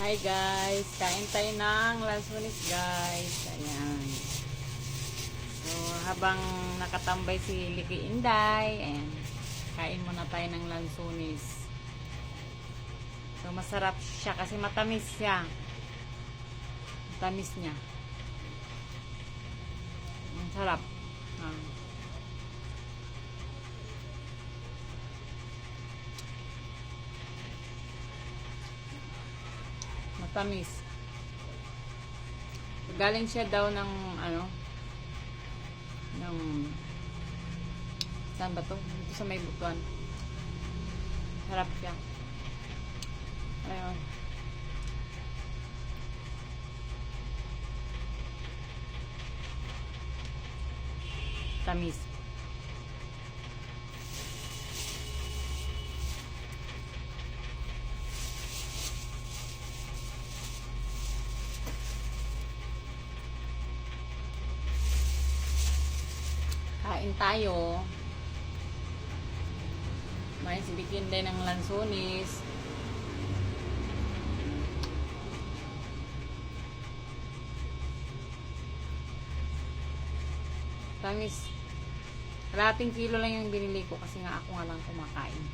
Hi guys, kain tayo ng lansunis guys. Ayan. So, habang nakatambay si Liki Inday, ayan, kain muna tayo ng lansunis. So, masarap siya kasi matamis siya. Matamis niya. Ang sarap. Matamis. Galing siya daw ng ng saan ba to? Dito sa may butuan. Sarap siya. Ayun. Tamis. Kain tayo. May sibikin din ng lansunis. Tamis. Kalahating kilo lang yung binili ko kasi nga ako nga lang kumakain.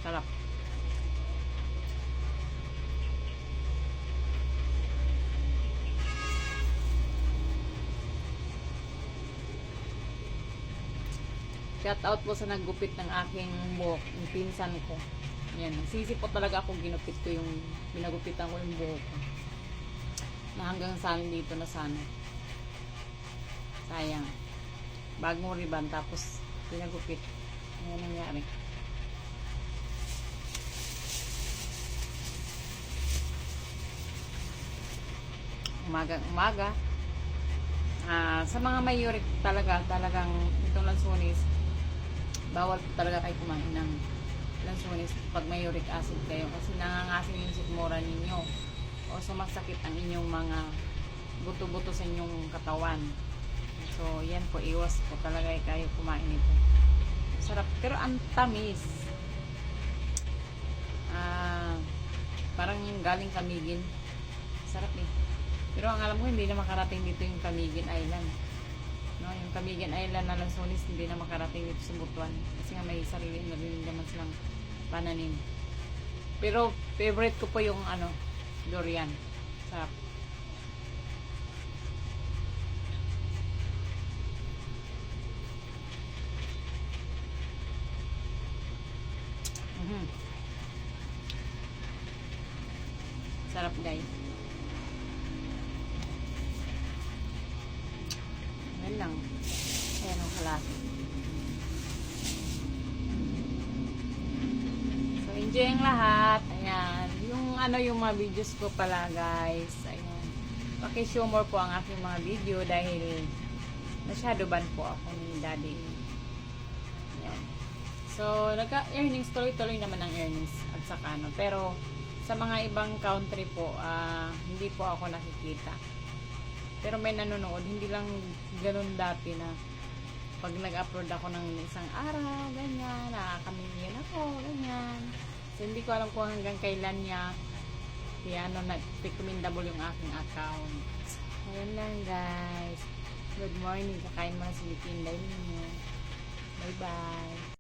Sarap. Shout out po sa naggupit ng aking buhok, yung pinsan ko. Yan, nagsisi po talaga ako ginupit ko yung binagupitan ko yung buhok ko. Na hanggang sa dito na sana. Sayang. Bagong ribbon tapos pinagupit. Ano nangyari? Umaga. Sa mga may uric talagang itong lansunis, bawal talaga kayo kumain ng lansunis pag may uric acid kayo kasi nangangasim yung sikmura ninyo o sumasakit ang inyong mga buto-buto sa inyong katawan. So, yan po, iwas po talaga kayo kumain ito. Sarap, pero ang tamis. Parang yung galing Camiguin. Sarap eh. Pero ang alam ko, hindi na makarating dito yung Camiguin Island. No, yung Camiguin Island na lansunis, hindi na makarating dito sa Butuan. Kasi nga may sarili na rin naman silang pananim. Pero favorite ko po yung durian. Sarap. Sarap guys. Yan lang. Ayan ang kalahati. So, enjoy ang lahat. Ayan. Yung mga videos ko pala, guys. Ayan. Paki-humor po ang aking mga video dahil masyado ban po ako ni Daddy. Ayan. So, nagka-earnings, tuloy-tuloy naman ang earnings at saka pero sa mga ibang country po, hindi po ako nakikita. Pero may nanonood, hindi lang ganun dati na pag nag-upload ako ng isang araw, ganyan, nakaka-million ako, ganyan. So, hindi ko alam kung hanggang kailan niya nag-recommendable yung aking account. Ayun lang guys. Good morning. Kakain mo na si Likinday ninyo. Bye-bye.